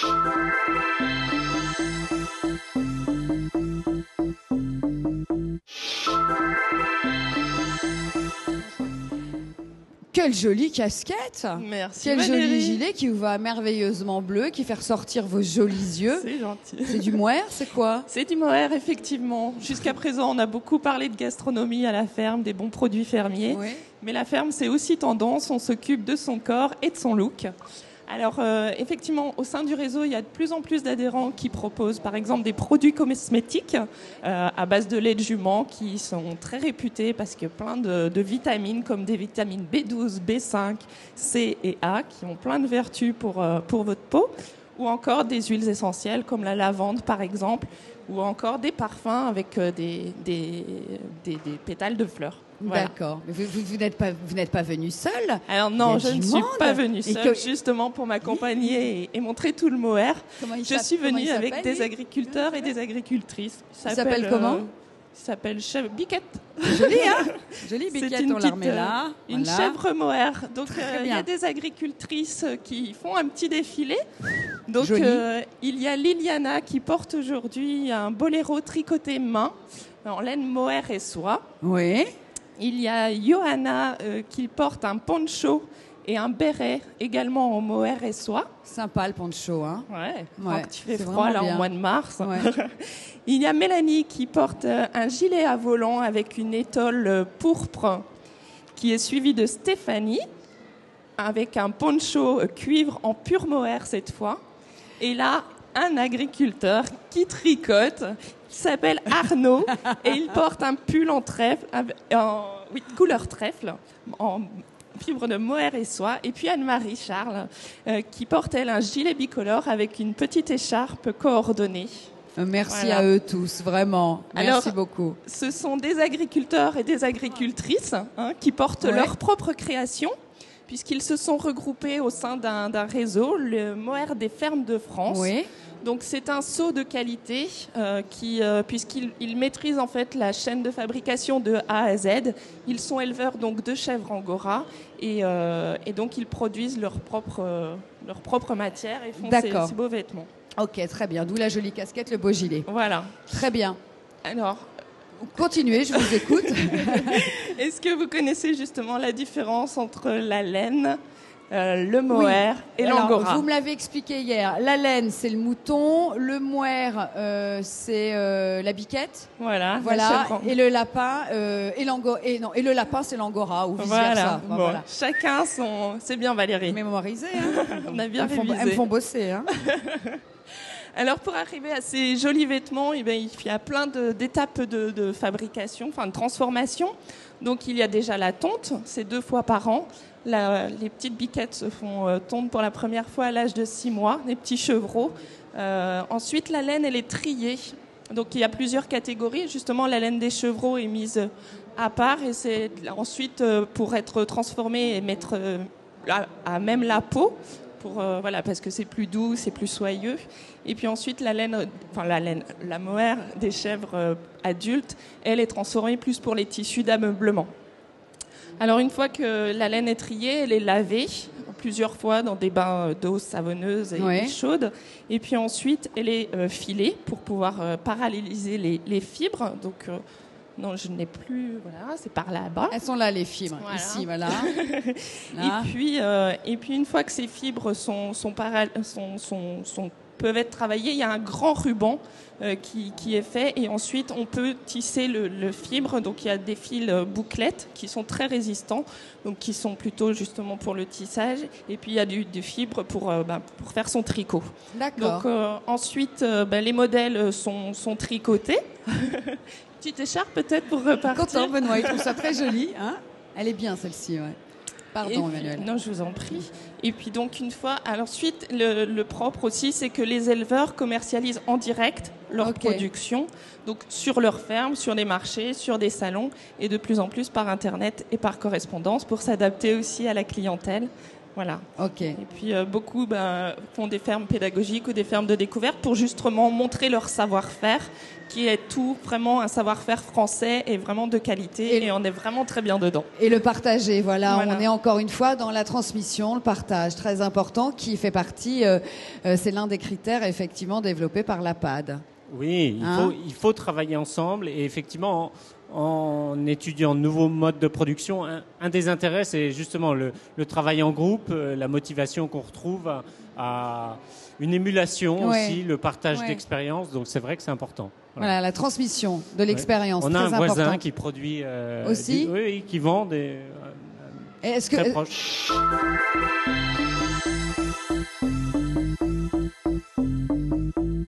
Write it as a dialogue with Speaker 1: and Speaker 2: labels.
Speaker 1: Quelle jolie casquette!
Speaker 2: Merci
Speaker 1: Quel
Speaker 2: Valérie.
Speaker 1: joli gilet qui vous va merveilleusement bleu, qui fait ressortir vos jolis yeux.
Speaker 2: C'est gentil.
Speaker 1: C'est du mohair, c'est quoi?
Speaker 2: C'est du mohair, effectivement. Jusqu'à présent, on a beaucoup parlé de gastronomie à la ferme, des bons produits fermiers.
Speaker 1: Oui.
Speaker 2: Mais la ferme, c'est aussi tendance. On s'occupe de son corps et de son look. Alors, effectivement, au sein du réseau, il y a de plus en plus d'adhérents qui proposent, par exemple, des produits cosmétiques à base de lait de jument qui sont très réputés parce qu'il y a plein de vitamines, comme des vitamines B12, B5, C et A, qui ont plein de vertus pour votre peau, ou encore des huiles essentielles comme la lavande, par exemple, ou encore des parfums avec des pétales de fleurs. Voilà.
Speaker 1: D'accord. Mais vous n'êtes pas venu seul?
Speaker 2: Alors non,
Speaker 1: Il y a
Speaker 2: je ne
Speaker 1: du
Speaker 2: suis
Speaker 1: monde.
Speaker 2: pas venue
Speaker 1: Et
Speaker 2: seule, justement pour m'accompagner et montrer tout le mohair. Je suis venue avec des agriculteurs et des agricultrices.
Speaker 1: Il s'appelle comment?
Speaker 2: Il s'appelle Biquette.
Speaker 1: Joli, hein? Jolie
Speaker 2: C'est
Speaker 1: biquette,
Speaker 2: une
Speaker 1: on la remet là.
Speaker 2: Une
Speaker 1: Voilà.
Speaker 2: chèvre mohair. Donc il y
Speaker 1: bien.
Speaker 2: a des agricultrices qui font un petit défilé. Donc
Speaker 1: Joli.
Speaker 2: il y a Liliana qui porte aujourd'hui un boléro tricoté main en laine mohair et soie.
Speaker 1: Oui.
Speaker 2: Il y a Johanna qui porte un poncho et un béret également en mohair et soie.
Speaker 1: Sympa le poncho, hein?
Speaker 2: Ouais,
Speaker 1: Ouais,
Speaker 2: quand il fait
Speaker 1: c'est
Speaker 2: froid
Speaker 1: vraiment
Speaker 2: là
Speaker 1: bien.
Speaker 2: au mois de mars.
Speaker 1: Ouais.
Speaker 2: Il y a Mélanie qui porte un gilet à volant avec une étole pourpre qui est suivie de Stéphanie avec un poncho cuivre en pur mohair cette fois. Et là, un agriculteur qui tricote, qui s'appelle Arnaud et il porte un pull en trèfle, couleur trèfle, en fibre de mohair et soie. Et puis Anne-Marie Charles qui porte elle un gilet bicolore avec une petite écharpe coordonnée.
Speaker 1: Merci
Speaker 2: Voilà.
Speaker 1: à eux tous, vraiment. Merci
Speaker 2: Alors,
Speaker 1: beaucoup.
Speaker 2: Ce sont des agriculteurs et des agricultrices qui portent
Speaker 1: Ouais.
Speaker 2: leur propre création, puisqu'ils se sont regroupés au sein d'un réseau, le Mohair des fermes de France.
Speaker 1: Oui.
Speaker 2: Donc c'est un seau de qualité puisqu'ils maîtrisent en fait la chaîne de fabrication de A à Z. Ils sont éleveurs donc de chèvres angora et donc ils produisent leur propre matière et font
Speaker 1: D'accord.
Speaker 2: ces beaux vêtements.
Speaker 1: Ok, très bien. D'où la jolie casquette, le beau gilet.
Speaker 2: Voilà.
Speaker 1: Très bien.
Speaker 2: Alors,
Speaker 1: Continuez, je vous écoute.
Speaker 2: est-ce que vous connaissez justement la différence entre la laine, le mohair et
Speaker 1: Alors,
Speaker 2: l'angora?
Speaker 1: vous me l'avez expliqué hier. La laine, c'est le mouton. Le mohair, c'est la biquette.
Speaker 2: Voilà. la
Speaker 1: Voilà.
Speaker 2: chèvre.
Speaker 1: Et le lapin, et le lapin, c'est l'angora ou vice
Speaker 2: Voilà.
Speaker 1: versa.
Speaker 2: Bon,
Speaker 1: Voilà.
Speaker 2: chacun son. C'est bien Valérie.
Speaker 1: Mémorisé, hein.
Speaker 2: On a bien
Speaker 1: Elles me
Speaker 2: révisé.
Speaker 1: font bosser, hein.
Speaker 2: Alors pour arriver à ces jolis vêtements, eh bien, il y a plein d'étapes de fabrication, enfin de transformation. Donc il y a déjà la tonte, c'est 2 fois par an. Les petites biquettes se font tondre pour la première fois à l'âge de 6 mois, des petits chevreaux. Ensuite la laine, elle est triée. Donc il y a plusieurs catégories. Justement, la laine des chevreaux est mise à part et c'est ensuite pour être transformée et mettre à même la peau. Voilà, parce que c'est plus doux, c'est plus soyeux. Et puis ensuite, la mohair des chèvres adultes, elle est transformée plus pour les tissus d'ameublement. Alors une fois que la laine est triée, elle est lavée plusieurs fois dans des bains d'eau savonneuse et chaude. Et puis ensuite, elle est filée pour pouvoir paralléliser les fibres. Donc non, je n'ai plus. Voilà, c'est par là-bas.
Speaker 1: Elles sont là, les fibres.
Speaker 2: Voilà.
Speaker 1: Ici, voilà. Là.
Speaker 2: Et puis une fois que ces fibres peuvent être travaillées, il y a un grand ruban qui est fait et ensuite on peut tisser le fibre. Donc il y a des fils bouclettes qui sont très résistants, donc qui sont plutôt justement pour le tissage. Et puis il y a du fibre pour faire son tricot.
Speaker 1: D'accord.
Speaker 2: Donc ensuite les modèles sont tricotés. Petite écharpe peut-être pour repartir.
Speaker 1: Content, Benoît, il trouve ça très joli. Hein, elle est bien celle-ci, ouais. Pardon,
Speaker 2: Puis,
Speaker 1: Emmanuel.
Speaker 2: non, je vous en prie. Et puis donc une fois, alors ensuite le propre aussi, c'est que les éleveurs commercialisent en direct leur production, donc sur leur ferme, sur les marchés, sur des salons, et de plus en plus par internet et par correspondance pour s'adapter aussi à la clientèle. Voilà.
Speaker 1: Ok.
Speaker 2: Et puis beaucoup font des fermes pédagogiques ou des fermes de découverte pour justement montrer leur savoir-faire, qui est tout vraiment un savoir-faire français et vraiment de qualité, et on est vraiment très bien dedans.
Speaker 1: Et le partager, voilà. On est encore une fois dans la transmission, le partage, très important, qui fait partie, c'est l'un des critères effectivement développés par l'APAD.
Speaker 3: Oui, il faut travailler ensemble, et effectivement, en étudiant de nouveaux modes de production, un des intérêts, c'est justement le travail en groupe, la motivation qu'on retrouve, à une émulation aussi, le partage d'expériences. Donc c'est vrai que c'est important.
Speaker 1: Voilà, la transmission de l'expérience,
Speaker 3: on
Speaker 1: très
Speaker 3: a un
Speaker 1: important.
Speaker 3: voisin qui produit
Speaker 1: aussi,
Speaker 3: qui vend des
Speaker 1: très proches.